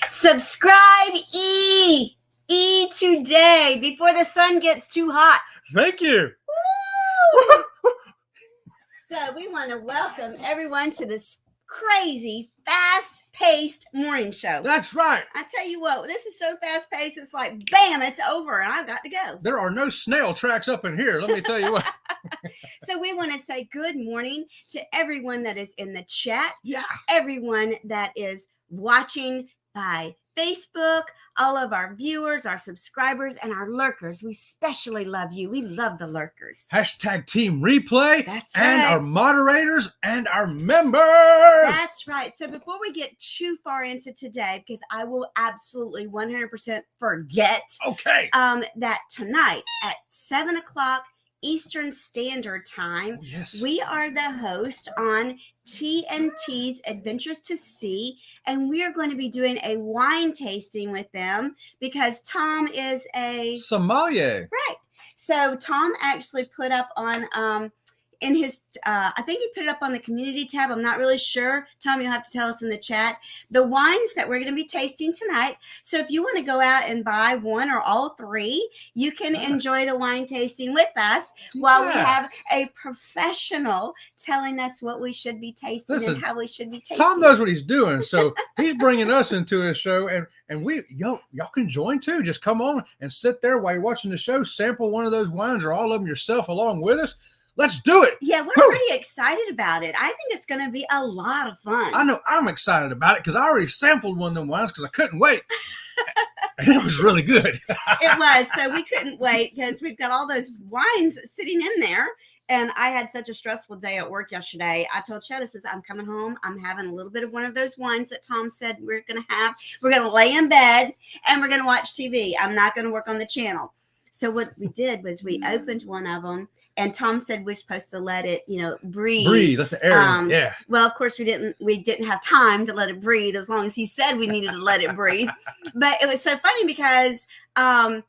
Subscribe E today before the sun gets too hot. Thank you. So we want to welcome everyone to this crazy, fast-paced morning show. That's right. I tell you what, this is so fast-paced, it's like, bam, it's over, and I've got to go. There are no snail tracks up in here. Let me tell you what. So we want to say good morning to everyone that is in the chat. Yeah. Everyone that is watching by Facebook, all of our viewers, our subscribers, and our lurkers. We especially love you. We love the lurkers. Hashtag Team Replay. That's and right. our moderators and our members. That's right. So before we get too far into today, because I will absolutely 100% forget that tonight at 7 o'clock Eastern Standard Time, yes, we are the host on TNT's Adventures to Sea, and we are going to be doing a wine tasting with them because Tom is a sommelier. Right. So Tom actually put up on in his I think he put it up on the community tab. I'm not really sure. Tom, you'll have to tell us in the chat the wines that we're going to be tasting tonight. So if you want to go out and buy one or all three, you can enjoy the wine tasting with us while we have a professional telling us what we should be tasting and how we should be tasting. Tom knows what he's doing, so he's bringing us into his show, and we y'all can join too. Just come on and sit there while you're watching the show, sample one of those wines or all of them yourself along with us. Let's do it. Yeah, we're pretty excited about it. I think it's going to be a lot of fun. I know I'm excited about it because I already sampled one of them wines because I couldn't wait. And it was really good. It was. So we couldn't wait because we've got all those wines sitting in there. And I had such a stressful day at work yesterday. I told Chet, I says, I'm coming home. I'm having a little bit of one of those wines that Tom said we're going to have. We're going to lay in bed and we're going to watch TV. I'm not going to work on the channel. So what we did was we opened one of them. And Tom said we're supposed to let it, breathe. Breathe, let the air in. Yeah. Well, of course, we didn't have time to let it breathe as long as he said we needed to let it breathe. But it was so funny because I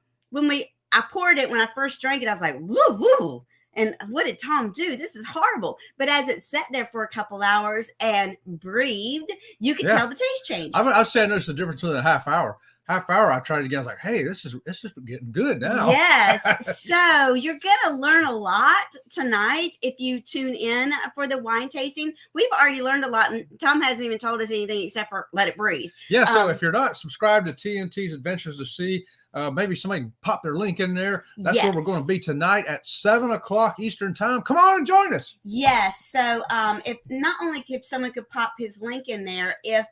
poured it when I first drank it, I was like, woo, woo. And what did Tom do? This is horrible. But as it sat there for a couple hours and breathed, you could tell the taste change. I'd say I noticed the difference within a half hour. Half hour, I tried it again. I was like, hey, this is getting good now. Yes. So you're going to learn a lot tonight if you tune in for the wine tasting. We've already learned a lot, and Tom hasn't even told us anything except for let it breathe. Yeah, so if you're not subscribed to TNT's Adventures to Sea, maybe somebody can pop their link in there. That's where we're going to be tonight at 7 o'clock Eastern Time. Come on and join us. Yes. So if someone could pop his link in there, if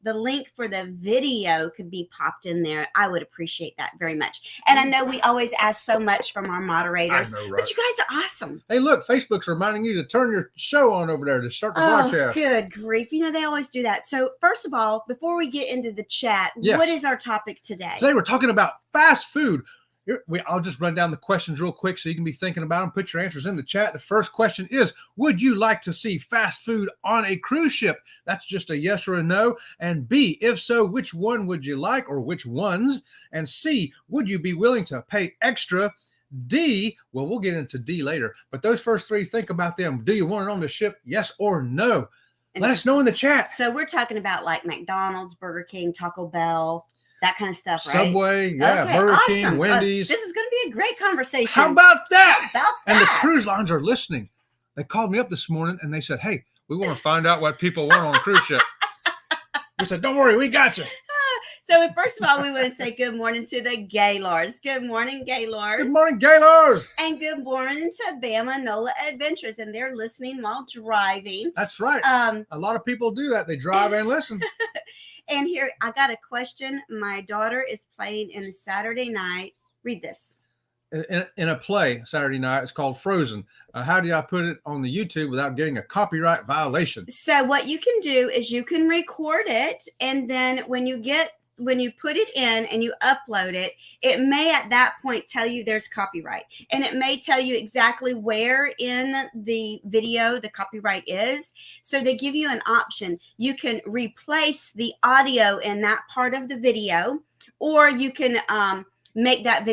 the link for the video could be popped in there, I would appreciate that very much. And I know we always ask so much from our moderators, but you guys are awesome. Hey, look, Facebook's reminding you to turn your show on over there to start the broadcast. Good grief. They always do that. So first of all, before we get into the chat, what is our topic today? Today we're talking about fast food. I'll just run down the questions real quick so you can be thinking about them. Put your answers in the chat. The first question is, would you like to see fast food on a cruise ship? That's just a yes or a no. And B, if so, which one would you like or which ones? And C, would you be willing to pay extra? D, well, we'll get into D later. But those first three, think about them. Do you want it on the ship? Yes or no? Let us know in the chat. So we're talking about like McDonald's, Burger King, Taco Bell, that kind of stuff, right? Subway, Burger King, Wendy's. This is going to be a great conversation. How about that? And the cruise lines are listening. They called me up this morning and they said, hey, we want to find out what people want on a cruise ship. We said, don't worry, we got you. So first of all, we want to say good morning to the Gaylords. Good morning, Gaylords. Good morning, Gaylords. And good morning to Bama Nola Adventures. And they're listening while driving. That's right. A lot of people do that. They drive and listen. And here, I got a question. My daughter is playing in a Saturday night. Read this. In a play Saturday night. It's called Frozen. How do I put it on the YouTube without getting a copyright violation? So what you can do is you can record it. And then when you put it in and you upload it, it may at that point tell you there's copyright. And it may tell you exactly where in the video the copyright is. So they give you an option. You can replace the audio in that part of the video, or you can make that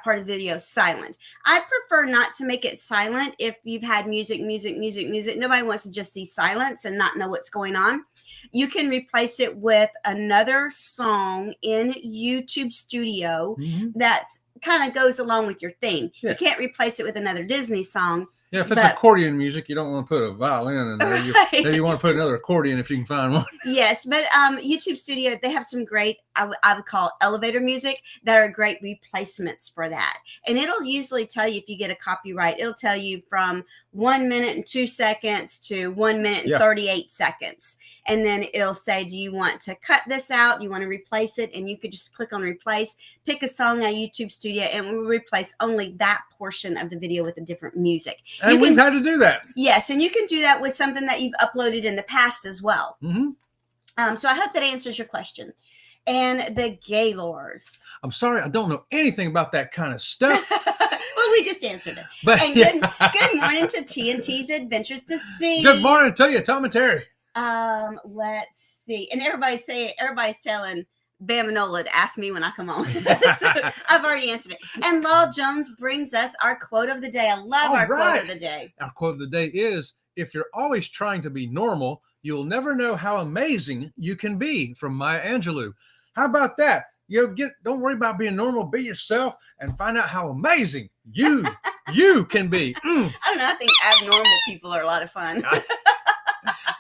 part of the video silent. I prefer not to make it silent if you've had music. Nobody wants to just see silence and not know what's going on. You can replace it with another song in YouTube Studio that's kind of goes along with your theme. You can't replace it with another Disney song. Yeah, if it's accordion music, you don't want to put a violin in there. Maybe you want to put another accordion if you can find one. Yes, but YouTube Studio, they have some great, I would call elevator music that are great replacements for that. And it'll usually tell you if you get a copyright, it'll tell you from 1 minute and 2 seconds to 1 minute and 38 seconds. And then it'll say, do you want to cut this out? Do you want to replace it? And you could just click on replace, pick a song on YouTube Studio, and we'll replace only that portion of the video with a different music. And we've had to do that. Yes, and you can do that with something that you've uploaded in the past as well. So I hope that answers your question. And the Gaylors. I'm sorry, I don't know anything about that kind of stuff. Well, we just answered it. But, and good morning to TNT's Adventures to Sea. Good morning to you, Tom and Terry. Let's see. And everybody's telling Bamanola to ask me when I come on. So I've already answered it. And Law Jones brings us our quote of the day. I love our quote of the day. Our quote of the day is, if you're always trying to be normal, you'll never know how amazing you can be, from Maya Angelou. How about that? Don't worry about being normal. Be yourself and find out how amazing you can be. I don't know. I think abnormal people are a lot of fun.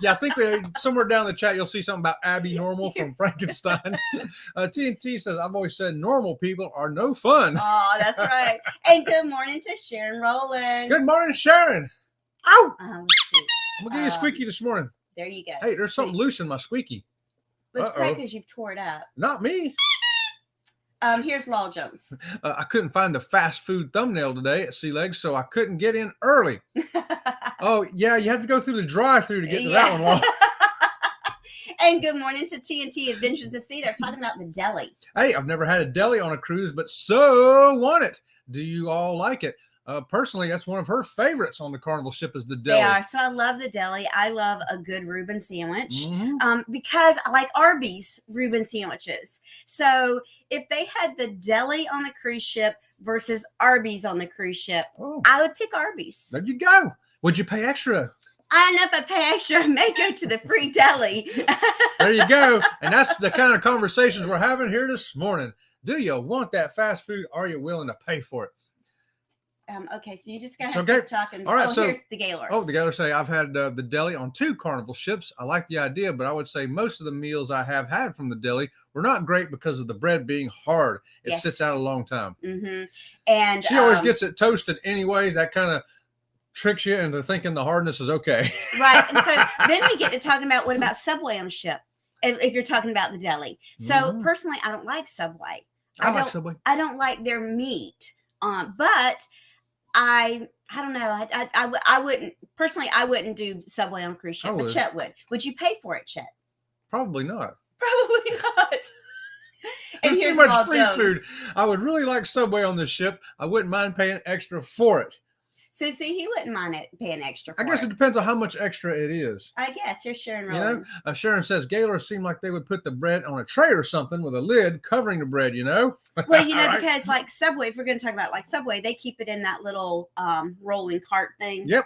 Yeah, I think somewhere down the chat, you'll see something about Abby Normal from Frankenstein. TNT says, I've always said normal people are no fun. Oh, that's right. And good morning to Sharon Rowland. Good morning, Sharon. Ow! Let's see. I'm going to give you a squeaky this morning. There you go. Hey, there's something loose in my squeaky. It's probably because you've tore it up. Not me. Here's Law Jones. I couldn't find the fast food thumbnail today at Sea Legs, so I couldn't get in early. Oh, yeah, you have to go through the drive-thru to get to that one, Law. And good morning to TNT Adventures to Sea. They're talking about the deli. Hey, I've never had a deli on a cruise, but so want it. Do you all like it? Personally, that's one of her favorites on the Carnival ship is the deli. They are. So I love the deli. I love a good Reuben sandwich because I like Arby's Reuben sandwiches. So if they had the deli on the cruise ship versus Arby's on the cruise ship, I would pick Arby's. There you go. Would you pay extra? I don't know if I pay extra. I may go to the free deli. There you go. And that's the kind of conversations we're having here this morning. Do you want that fast food? Are you willing to pay for it? Okay, so you just got to keep talking. All right, so here's the Gaylors. Oh, the Gaylors say, I've had the deli on 2 Carnival ships. I like the idea, but I would say most of the meals I have had from the deli were not great because of the bread being hard. It sits out a long time. And she always gets it toasted anyways. That kind of tricks you into thinking the hardness is okay. Right. And so then we get to talking about what about Subway on the ship, if you're talking about the deli. So personally, I don't like Subway. I like Subway. I don't like their meat. But I don't know. I wouldn't personally. I wouldn't do Subway on a cruise ship, but Chet would. Would you pay for it, Chet? Probably not. Probably not. And There's here's too much free food. I would really like Subway on this ship. I wouldn't mind paying extra for it. So see, he wouldn't mind paying extra for it. I guess it depends on how much extra it is. I guess. Here's Sharon Rowland. Sharon says, Gaylors seem like they would put the bread on a tray or something with a lid covering the bread, Well, because like Subway, if we're going to talk about like Subway, they keep it in that little rolling cart thing. Yep.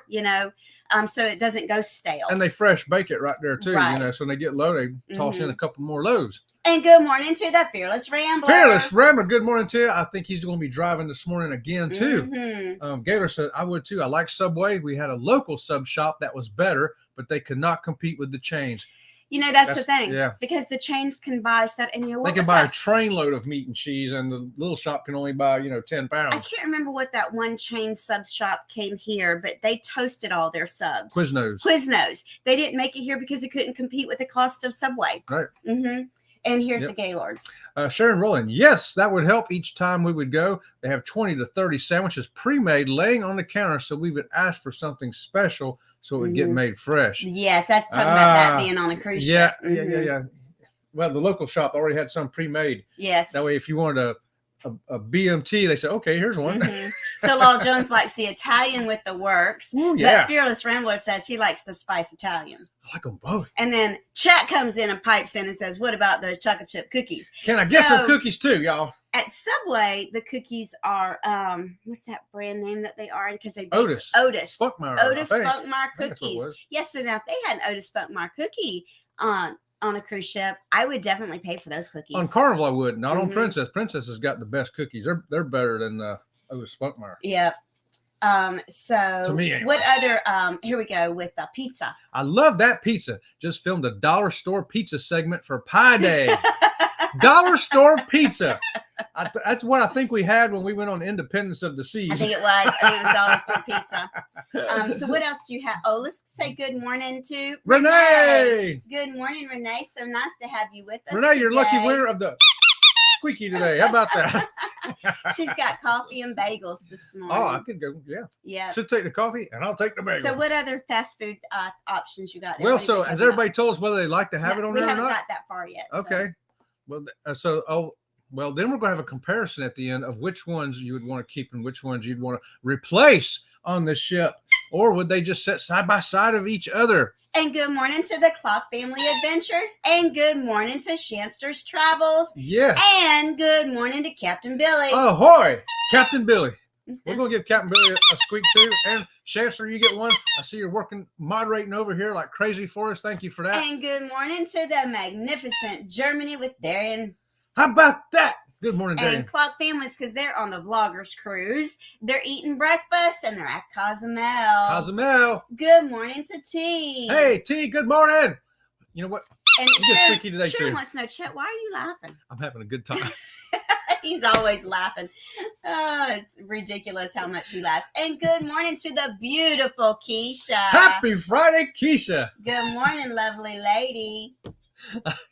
So it doesn't go stale. And they fresh bake it right there too. So when they get low, they toss in a couple more loaves. And good morning to the Fearless Rambler. Fearless Rambler, good morning to you. I think he's going to be driving this morning again too. Gator said, I would too. I like Subway. We had a local sub shop that was better, but they could not compete with the chains. That's the thing. Yeah. Because the chains can buy stuff, and they can buy a train load of meat and cheese, and the little shop can only buy 10 pounds. I can't remember what that one chain sub shop came here, but they toasted all their subs. Quiznos. They didn't make it here because it couldn't compete with the cost of Subway. Right. And here's the Gaylords. Sharon Rowland, yes, that would help each time we would go. They have 20 to 30 sandwiches pre-made laying on the counter, so we would ask for something special so it would get made fresh. Yes, that's talking about that being on a cruise ship. Yeah. Well, the local shop already had some pre-made. Yes. That way, if you wanted a BMT, they said, okay, here's one. So Law Jones likes the Italian with the works. Ooh, yeah. But Fearless Rambler says he likes the spice Italian. I like them both. And then Chet comes in and pipes in and says, what about those chocolate chip cookies? Can I get some cookies too, y'all? At Subway, the cookies are what's that brand name that they are? Because they Otis. Otis Spunkmeyer. Otis I think. Spunkmeyer I think that's what it cookies. was. Yes, so now if they had an Otis Spunkmeyer cookie on a cruise ship, I would definitely pay for those cookies. On Carnival, I would. Not on Mhm. Princess. Princess has got the best cookies. They're better than Otis Spunkmeyer. Yep. So To me, anyway. what other here we go with the pizza. I love that pizza. Just filmed a dollar store pizza segment for Pie Day. Dollar store pizza. That's what I think we had when we went on Independence of the Seas. I think it was dollar store pizza. So what else do you have? Oh, let's say good morning to Renee. Good morning, Renee. So nice to have you with us. Renee, you're lucky today. winner of the squeaky today. How about that? She's got coffee and bagels this morning. Oh, I could go. Yeah. Yeah. She'll take the coffee and I'll take the bagel. So what other fast food options you got there? Well, What have so you has talking everybody told us whether they like to have about? it on We there or haven't not? got that far yet. Okay. Well, well, then we're going to have a comparison at the end of which ones you would want to keep and which ones you'd want to replace on the ship, or would they just sit side by side of each other? And good morning to the Clock Family Adventures, and good morning to Shanster's Travels, Yeah. and good morning to Captain Billy. Ahoy, Captain Billy. We're going to give Captain Billy a squeak too. And Chancellor, you get one. I see you're working, moderating over here like crazy for us. Thank you for that. And good morning to the magnificent Germany with Darian. How about that? Good morning, Dan. And Clock Families, because they're on the Vloggers Cruise. They're eating breakfast and they're at Cozumel. Cozumel. Good morning to T. Hey, T, good morning. You know what? And You get squeaky today, Sharon too. wants to know, Chet, why are you laughing? I'm having a good time. He's always laughing. Oh, it's ridiculous how much he laughs. And good morning to the beautiful Keisha. Happy Friday, Keisha. Good morning, lovely lady.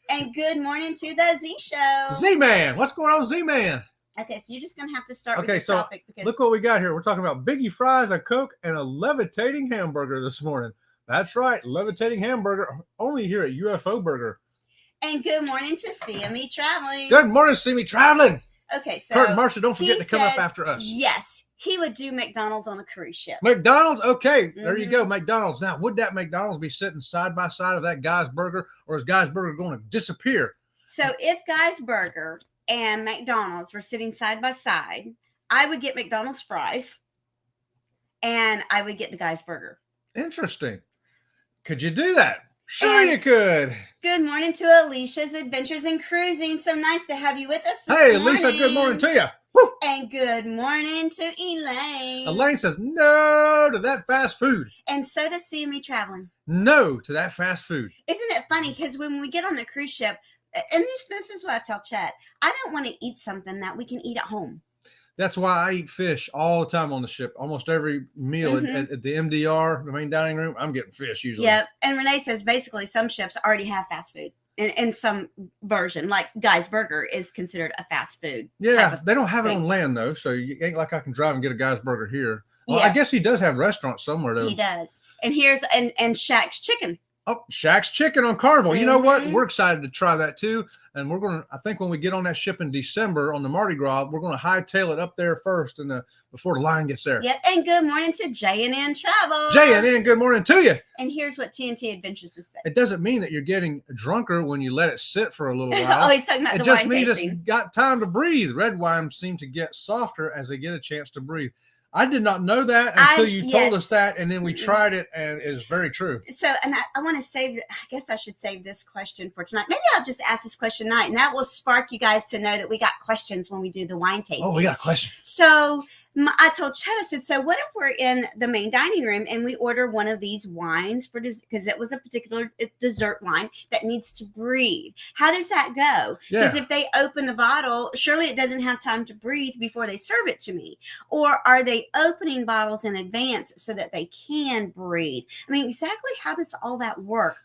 And good morning to the Z Show. Z-Man. What's going on, Z-Man? Okay, so you're just going to have to start with Okay, your so topic. Because look what we got here. We're talking about Biggie Fries, a Coke, and a levitating hamburger this morning. That's right, levitating hamburger, only here at UFO Burger. And good morning to CME Traveling. Good morning, see me traveling. Okay, so Kurt and Marcia, don't T forget to come up says after us. Yes, he would do McDonald's on a cruise ship. McDonald's, okay, there you Mhm. go, McDonald's. Now, would that McDonald's be sitting side by side of that Guy's Burger, or is Guy's Burger going to disappear? So if Guy's Burger and McDonald's were sitting side by side, I would get McDonald's fries and I would get the Guy's Burger. Interesting. Could you do that? Sure, And- you could. Good morning to Alicia's Adventures in Cruising. So nice to have you with us this Hey, morning. Lisa, good morning to you. Woo! And good morning to Elaine. Elaine says no to that fast food. And so does CME Traveling. No to that fast food. Isn't it funny? Because when we get on the cruise ship, and this is what I tell Chet, I don't want to eat something that we can eat at home. That's why I eat fish all the time on the ship. Almost every meal at the MDR, the main dining room, I'm getting fish usually. Yep. And Renee says basically some ships already have fast food in some version. Like Guy's Burger is considered a fast food. Yeah, they don't have it on land though, so you ain't like I can drive and get a Guy's Burger here. Well, Yeah. I guess he does have restaurants somewhere though. He does. And here's and Shaq's Chicken. Oh, Shaq's Chicken on Carnival. You know what? Mhm. We're excited to try that too. And we're going to, I think when we get on that ship in December on the Mardi Gras, we're going to hightail it up there first and before the line gets there. Yep. And good morning to J&N Travel. J&N, good morning to you. And here's what TNT Adventures is saying. It doesn't mean that you're getting drunker when you let it sit for a little Oh, while. he's talking about It the just wine means it's tasting. got time to breathe. Red wines seem to get softer as they get a chance to breathe. I did not know that until you told us yes. that, and then we tried it, and it's very true. So, and I want to save, I guess I should save this question for tonight. Maybe I'll just ask this question tonight, and that will spark you guys to know that we got questions when we do the wine tasting. Oh, we got a question. So I told Chet, I said, so what if we're in the main dining room and we order one of these wines for because it was a particular dessert wine that needs to breathe? How does that go? Because Yeah. if they open the bottle, surely it doesn't have time to breathe before they serve it to me. Or are they opening bottles in advance so that they can breathe? I mean, exactly how does all that work?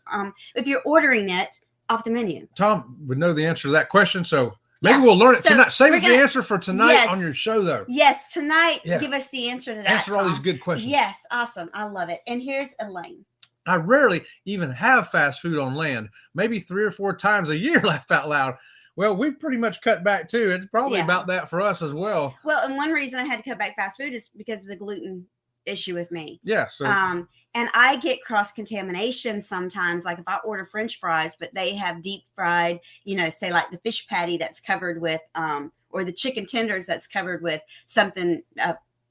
If you're ordering it off the menu. Tom would know the answer to that question, so maybe Yeah. we'll learn it So tonight. Save we're us the gonna- answer for tonight Yes. on your show, though. Yes, tonight, Yeah. give us the answer to that. Answer all these Tom. good questions. Yes, awesome. I love it. And here's Elaine. I rarely even have fast food on land, maybe 3 or 4 times a year, laugh out loud. Well, we've pretty much cut back too. It's probably Yeah. about that for us as well. Well, and one reason I had to cut back fast food is because of the gluten issue with me. Yeah. So And I get cross contamination sometimes, like if I order French fries, but they have deep fried, say like the fish patty that's covered with or the chicken tenders that's covered with something,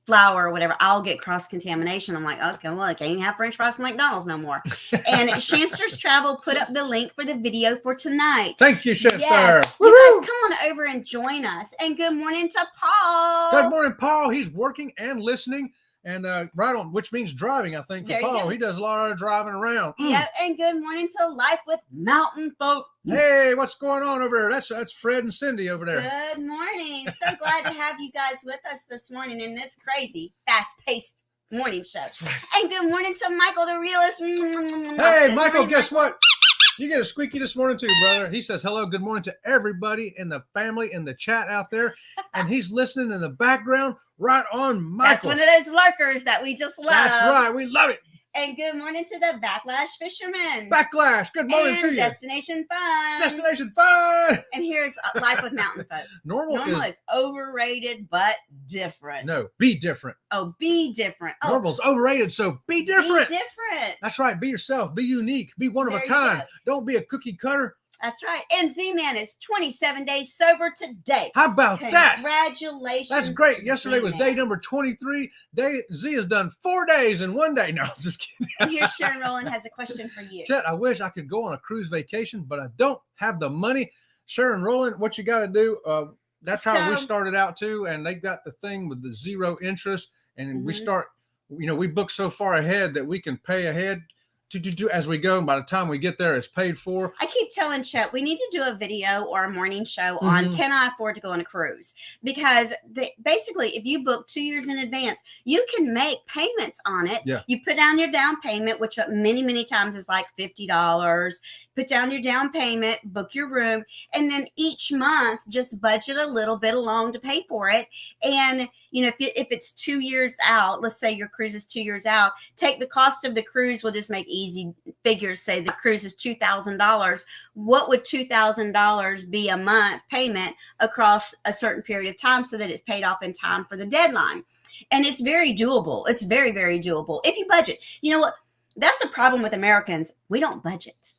flour or whatever, I'll get cross-contamination. I'm like, okay, well, I can't have French fries from McDonald's no more. And Shanster's Travel put up the link for the video for tonight. Thank you, Shanster. Yes. You guys come on over and join us. And good morning to Paul. Good morning, Paul. He's working and listening. And right on, which means driving, I think, for There you Paul. go. He does a lot of driving around. Yep, and good morning to Life with Mountain Folk. Hey, what's going on over there? That's Fred and Cindy over there. Good morning. So glad to have you guys with us this morning in this crazy, fast-paced morning show. Right. And good morning to Michael, the realist. Hey, Good Michael, morning, guess what? You get a squeaky this morning too, brother. He says hello, good morning to everybody in the family in the chat out there. And he's listening in the background. Right on, Michael. That's one of those lurkers that we just love. That's right. We love it. And good morning to the Backlash Fishermen. Backlash. Good morning and to you. Destination Fun. Destination Fun. And here's Life with Mountain Folk. Normal is overrated, but different. No, be different. Oh, be different. Oh, Normal's overrated, so be different. Be different. That's right. Be yourself. Be unique. Be one of There a you kind. go. Don't be a cookie cutter. That's right. And Z-Man is 27 days sober today. How about that? Congratulations. That's great. Yesterday was Z-Man. day number 23. Z has done 4 days in 1 day. No, I'm just kidding. And here's Sharon Rowland has a question for you. Chet, I wish I could go on a cruise vacation, but I don't have the money. Sharon Rowland, what you got to do, that's how we started out too. And they got the thing with the 0 interest. And we start, we book so far ahead that we can pay ahead to as we go. And by the time we get there, it's paid for. I keep telling Chet, we need to do a video or a morning show on can I afford to go on a cruise? Because basically, if you book 2 years in advance, you can make payments on it. Yeah. You put down your down payment, which many, many times is like $50. Put down your down payment, book your room, and then each month just budget a little bit along to pay for it. And if it's 2 years out, let's say your cruise is 2 years out, take the cost of the cruise. We'll just make easy figures. Say the cruise is $2,000. What would $2,000 be a month payment across a certain period of time so that it's paid off in time for the deadline? And it's very doable. It's very, very doable if you budget. You know what? That's the problem with Americans. We don't budget.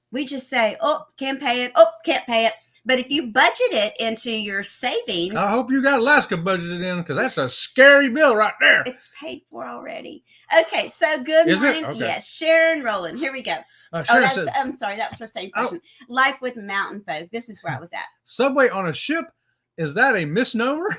We just say, oh, can't pay it. Oh, can't pay it. But if you budget it into your savings. I hope you got Alaska budgeted in, because that's a scary bill right there. It's paid for already. Okay, so good Is morning. it? Okay. Yes, Sharon Rowland. Here we go. Sharon says, I'm sorry, that was the same question. Life with Mountain Folk. This is where I was at. Subway on a ship, is that a misnomer?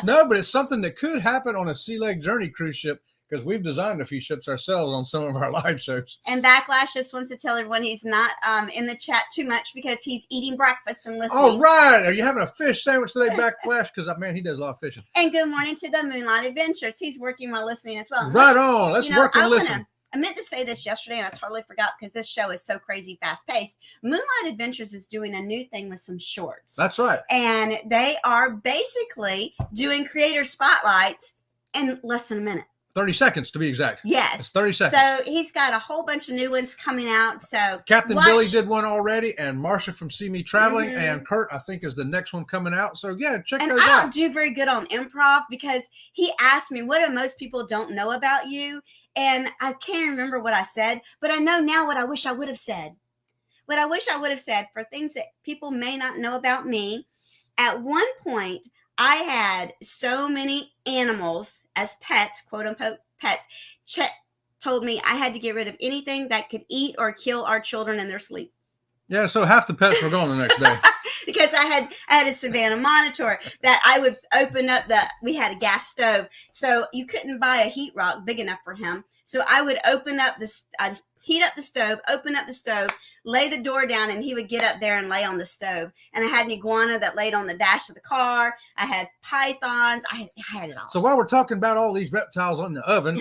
No, but it's something that could happen on a Sea Lake Journey cruise ship, because we've designed a few ships ourselves on some of our live shows. And Backlash just wants to tell everyone he's not in the chat too much because he's eating breakfast and listening. All right. Are you having a fish sandwich today, Backlash? Because, man, he does a lot of fishing. And good morning to the Moonlight Adventures. He's working while listening as well. Right on. Let's work and listen. I meant to say this yesterday and I totally forgot because this show is so crazy fast-paced. Moonlight Adventures is doing a new thing with some shorts. That's right. And they are basically doing creator spotlights in less than a minute. 30 seconds to be exact. Yes. It's 30 seconds. So he's got a whole bunch of new ones coming out. So Captain Billy did one already, and Marsha from See Me Traveling, and Kurt, I think, is the next one coming out. So yeah, check those out. And I don't do very good on improv because he asked me, what do most people don't know about you? And I can't remember what I said, but I know now what I wish I would have said. What I wish I would have said for things that people may not know about me. At one point, I had so many animals as pets, quote unquote pets. Chet told me I had to get rid of anything that could eat or kill our children in their sleep. Yeah, so half the pets were gone the next day. Because I had a Savannah monitor that I would open up we had a gas stove. So you couldn't buy a heat rock big enough for him. So I would I'd heat up the stove, open up the stove, lay the door down, and he would get up there and lay on the stove. And I had an iguana that laid on the dash of the car. I had pythons. I had it all. So while we're talking about all these reptiles on the oven,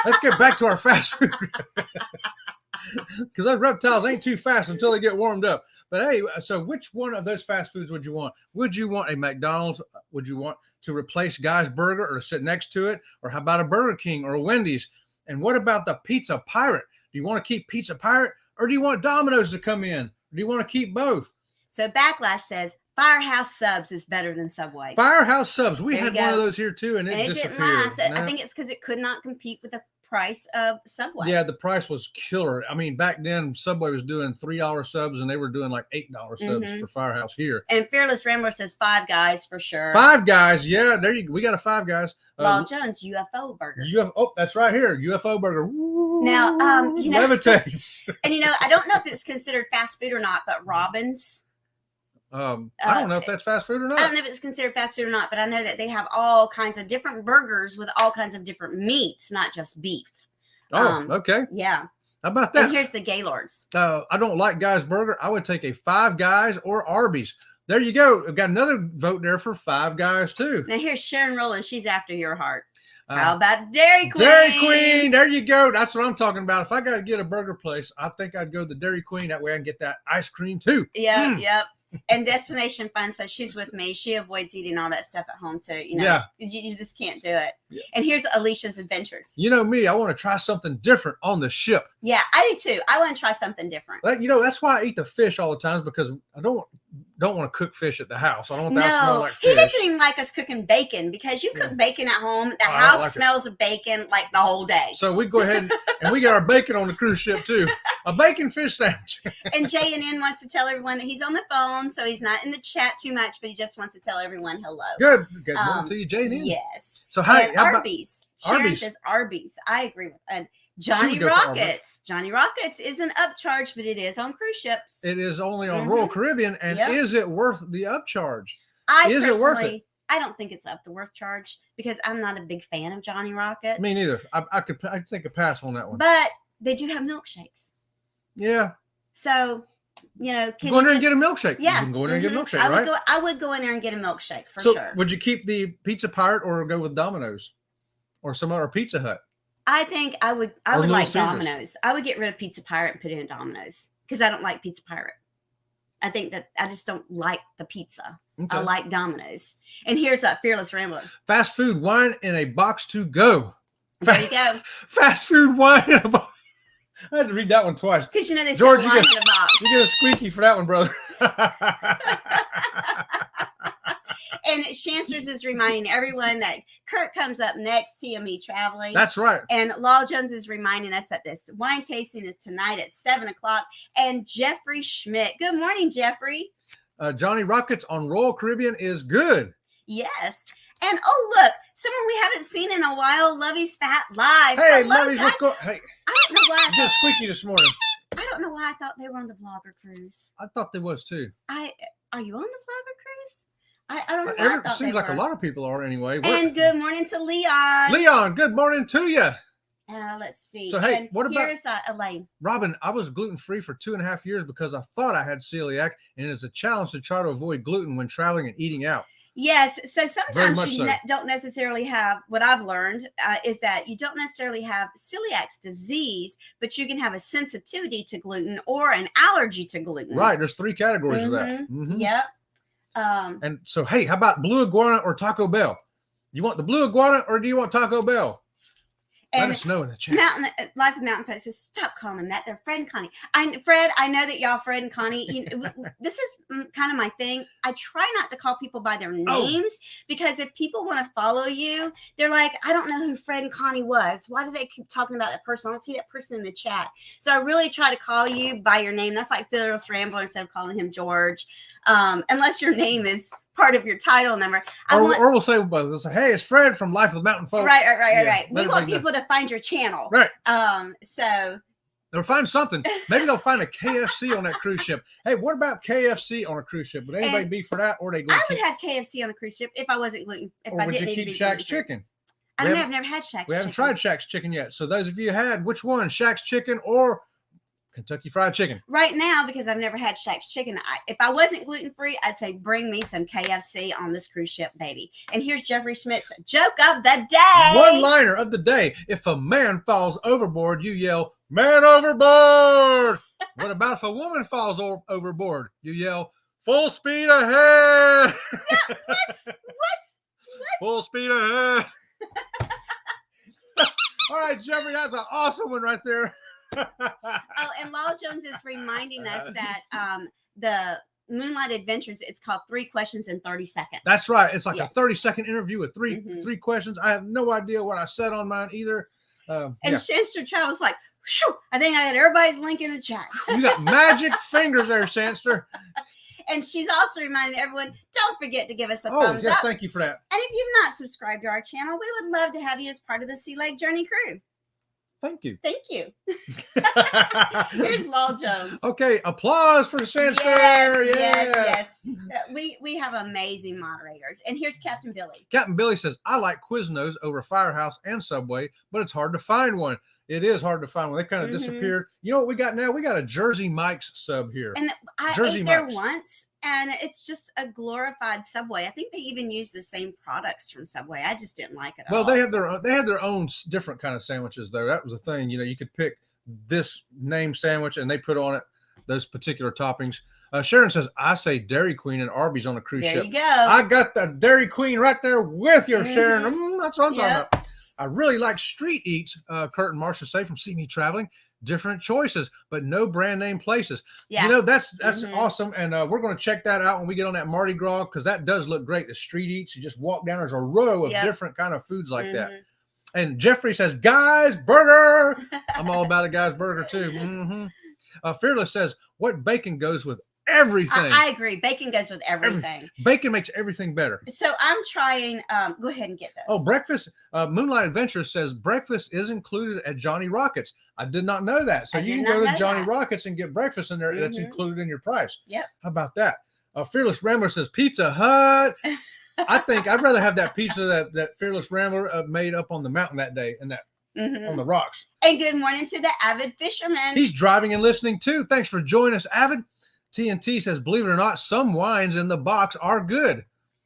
let's get back to our fast food. Because those reptiles ain't too fast until they get warmed up. But hey, so which one of those fast foods would you want? Would you want a McDonald's? Would you want to replace Guy's Burger or sit next to it? Or how about a Burger King or a Wendy's? And what about the Pizza Pirate? Do you want to keep Pizza Pirate, or do you want Domino's to come in? Or do you want to keep both? So Backlash says Firehouse Subs is better than Subway. Firehouse Subs. We There had you one go. of those here too, and it didn't disappeared. last. No. I think it's because it could not compete with the price of Subway. Yeah, the price was killer. I mean, back then Subway was doing $3 subs, and they were doing like $8 subs for Firehouse here. And Fearless Rambler says Five Guys for sure. Five Guys, yeah, there you. We got a Five Guys. Lyle Jones UFO burger. Oh, that's right here, UFO burger. Woo, now, you know, levitates. And you know, I don't know if it's considered fast food or not, but Robin's. I don't know if that's fast food or not. I don't know if it's considered fast food or not, but I know that they have all kinds of different burgers with all kinds of different meats, not just beef. Oh, okay. Yeah. How about that? And here's the Gaylords. I don't like Guys Burger. I would take a Five Guys or Arby's. There you go. I've got another vote there for Five Guys too. Now here's Sharon Rowland. She's after your heart. How about Dairy Queen? Dairy Queen. There you go. That's what I'm talking about. If I got to get a burger place, I think I'd go to the Dairy Queen. That way I can get that ice cream too. Yeah, yep. And Destination Fun says she's with me. She avoids eating all that stuff at home too. You know, you just can't do it. Yeah. And here's Alicia's Adventures. You know me, I want to try something different on the ship. Yeah, I do too. I want to try something different. You know, that's why I eat the fish all the time, because I don't want to cook fish at the house. I don't want that to smell like fish. He doesn't even like us cooking bacon, because you cook bacon at home. The house smells of bacon like the whole day. So we go ahead and we get our bacon on the cruise ship too. A bacon fish sandwich. And JNN wants to tell everyone that he's on the phone, so he's not in the chat too much, but he just wants to tell everyone hello. Good morning to you, JNN. Yes. So hi, Arby's. Sharon says Arby's. I agree with and Johnny Rockets. Johnny Rockets is an upcharge, but it is on cruise ships. It is only on Royal Caribbean, and is it worth the upcharge? Is it worth it? I don't think it's up the worth charge, because I'm not a big fan of Johnny Rockets. Me neither. I'd take a pass on that one. But they do have milkshakes. Yeah. So, you know, go in there and get a milkshake. Yeah. You can go in there and get a milkshake, right? I would go in there and get a milkshake for so sure. Would you keep the Pizza Pirate or go with Domino's or some other Pizza Hut? I think I would like Domino's. I would get rid of Pizza Pirate and put it in Domino's, because I don't like Pizza Pirate. I think that I just don't like the pizza. Okay. I like Domino's. And here's a Fearless Rambler. Fast food wine in a box to go. There you go. Fast food wine in a box. I had to read that one twice. Because, you know, they George, sell wine in a box. You get a squeaky for that one, brother. And Shansters is reminding everyone that Kurt comes up next, CME Traveling. That's right. And Lyle Jones is reminding us that this wine tasting is tonight at 7 o'clock. And Jeffrey Schmidt. Good morning, Jeffrey. Johnny Rockets on Royal Caribbean is good. Yes. And look, someone we haven't seen in a while, Lovey's Fat Live. Hey, Lovey, what's going on? Hey. I don't know why. You did squeaky this morning. I don't know why I thought they were on the vlogger cruise. I thought they was too. Are you on the vlogger cruise? I don't know why I thought seems like a lot of people are anyway. And good morning to Leon. Leon, good morning to you. Let's see. So, hey, what about here's Elaine? Robin, I was gluten-free for 2.5 years because I thought I had celiac, and it's a challenge to try to avoid gluten when traveling and eating out. Yes. So sometimes you so. Don't necessarily have, what I've learned is that you don't necessarily have celiac disease, but you can have a sensitivity to gluten or an allergy to gluten. Right. There's 3 categories of that. Mm-hmm. Yep. And so, hey, how about Blue Iguana or Taco Bell? You want the Blue Iguana or do you want Taco Bell? Let us know in the chat. Life of Mountain Post says, stop calling them that. They're Fred and Connie. Fred, I know that y'all Fred and Connie. This is kind of my thing. I try not to call people by their names because if people want to follow you, they're like, I don't know who Fred and Connie was. Why do they keep talking about that person? I don't see that person in the chat. So I really try to call you by your name. That's like Fearless Rambler instead of calling him George. Unless your name is part of your title number. Or we'll say, hey, it's Fred from Life of the Mountain Folk. Right. We want people to find your channel. Right. So they'll find something. Maybe they'll find a KFC on that cruise ship. Hey, what about KFC on a cruise ship? Would anybody be for that? Or they I would have KFC on a cruise ship if I wasn't gluten. Or would you keep Shaq's Chicken? I've never had Shaq's Chicken. We haven't tried Shaq's Chicken yet. So those of you had, which one? Shaq's Chicken or Kentucky Fried Chicken? Right now, because I've never had Shaq's Chicken, if I wasn't gluten-free, I'd say bring me some KFC on this cruise ship, baby. And here's Jeffrey Schmidt's joke of the day. One-liner of the day. If a man falls overboard, you yell, man overboard. What about if a woman falls overboard? You yell, full speed ahead. What? Full speed ahead. All right, Jeffrey, that's an awesome one right there. And Lyle Jones is reminding us that the Moonlight Adventures, it's called 3 Questions in 30 Seconds. That's right. It's like a 30-second interview with three questions. I have no idea what I said on mine either. And Yeah. Shanster Travel's like, "Phew, I think I got everybody's link in the chat." You got magic fingers there, Shanster. And she's also reminding everyone, don't forget to give us a Oh, thumbs yes, up. thank you for that. And if you've not subscribed to our channel, we would love to have you as part of the Sea Lake Journey crew. Thank you. Thank you. Here's Lol Jones. Okay, applause for Shanster. Yes. We have amazing moderators. And here's Captain Billy. Captain Billy says, I like Quiznos over Firehouse and Subway, but it's hard to find one. It is hard to find one. They kind of disappeared. You know what we got now? We got a Jersey Mike's sub here. And I Jersey ate there Mike's. once, and it's just a glorified Subway. I think they even use the same products from Subway. I just didn't like it at all. Well, they had their own different kind of sandwiches though. That was the thing. You know, you could pick this name sandwich and they put on it those particular toppings. Sharon says, I say Dairy Queen and Arby's on a cruise ship. There you go. I got the Dairy Queen right there with you, Sharon. That's what I'm talking about. I really like street eats, Kurt and Marcia say from See Me Traveling. Different choices, but no brand name places. Yeah. You know, that's awesome. And we're going to check that out when we get on that Mardi Gras, because that does look great. The street eats, you just walk down, there's a row of different kind of foods like that. And Jeffrey says, Guy's Burger. I'm all about a Guy's Burger too. Fearless says, what bacon goes with everything? I agree. Bacon goes with everything. Bacon makes everything better. So I'm trying. Go ahead and get this. Oh, breakfast. Moonlight Adventures says breakfast is included at Johnny Rockets. I did not know that. So you can go to Johnny Rockets and get breakfast in there. That's included in your price. Yep. How about that? Fearless Rambler says Pizza Hut. I think I'd rather have that pizza that Fearless Rambler made up on the mountain that day and that on the rocks. And good morning to the Avid Fisherman. He's driving and listening too. Thanks for joining us, Avid. TNT says, believe it or not, some wines in the box are good.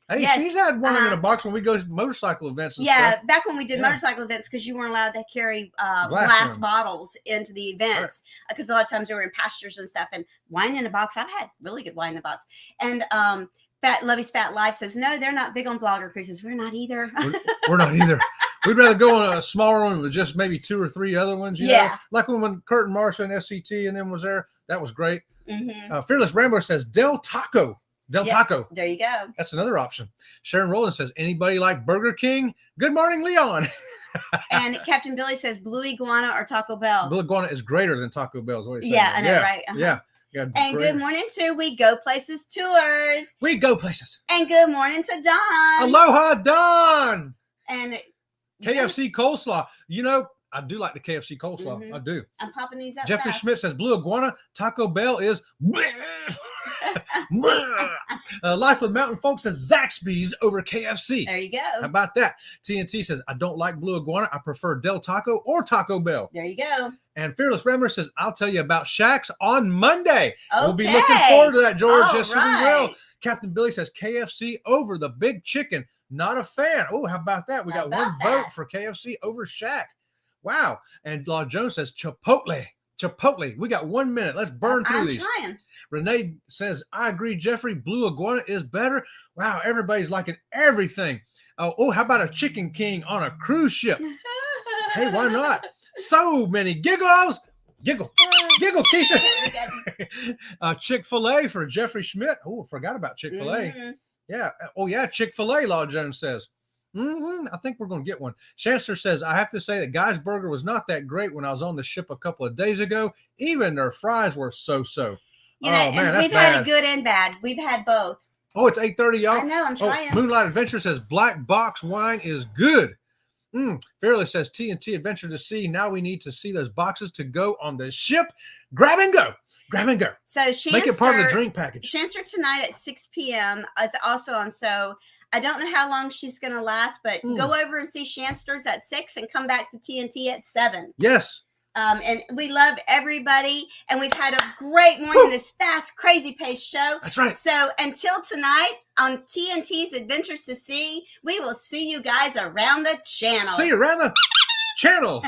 Hey, she's had wine in a box when we go to motorcycle events and stuff. Back when we did motorcycle events, because you weren't allowed to carry glass bottles into the events, because a lot of times they were in pastures and stuff. And wine in a box, I've had really good wine in a box. And Lovey's Fat Life says, no, they're not big on vlogger cruises. We're not either. We're not either. We'd rather go on a smaller one with just maybe 2 or 3 other ones. You know? Like when Kurt and Marsha and SCT and them was there. That was great. Fearless Rambler says Del Taco. Taco. There you go. That's another option. Sharon Rowland says, anybody like Burger King? Good morning, Leon. And Captain Billy says Blue Iguana or Taco Bell. Blue Iguana is greter than Taco Bell. Is what he's saying. Yeah, I know, right? Yeah. And good morning to We Go Places Tours. We Go Places. And good morning to Don. Aloha, Don. And KFC coleslaw. You know, I do like the KFC coleslaw. I do. I'm popping these up. Jeffrey Schmidt says Blue Iguana. Taco Bell is Life with Mountain Folk says Zaxby's over KFC. There you go. How about that? TNT says I don't like Blue Iguana. I prefer Del Taco or Taco Bell. There you go. And Fearless Rambler says I'll tell you about Shaq's on Monday. Okay. We'll be looking forward to that, George. All Yes, right. we will. Captain Billy says KFC over the Big Chicken. Not a fan. Oh, how about that? We got one vote for KFC over Shaq. Wow. And Law Jones says Chipotle. Chipotle. We got 1 minute. Let's burn through these. Trying. Renee says, I agree, Jeffrey. Blue Iguana is better. Wow, everybody's liking everything. Oh, how about a Chicken King on a cruise ship? Hey, why not? So many giggles. Giggle, Keisha. Chick-fil-A for Jeffrey Schmidt. Oh, forgot about Chick-fil-A. Yeah. Oh, yeah, Chick-fil-A, Law Jones says. I think we're going to get one. Chancellor says, I have to say that Guy's Burger was not that great when I was on the ship a couple of days ago. Even their fries were so-so. You know, and we've had a good and bad. We've had both. Oh, it's 8:30, y'all. I know, I'm trying. Moonlight Adventure says Black Box wine is good. Fearless says TNT Adventure to Sea. Now we need to see those boxes to go on the ship. Grab and go. So Shanster, make it part of the drink package. Shanster tonight at 6 p.m. is also on. So I don't know how long she's going to last, but go over and see Shanster's at 6 and come back to TNT at 7. Yes. And we love everybody. And we've had a great morning, this fast, crazy paced show. That's right. So until tonight on TNT's Adventures to Sea, we will see you guys around the channel. See you around the channel.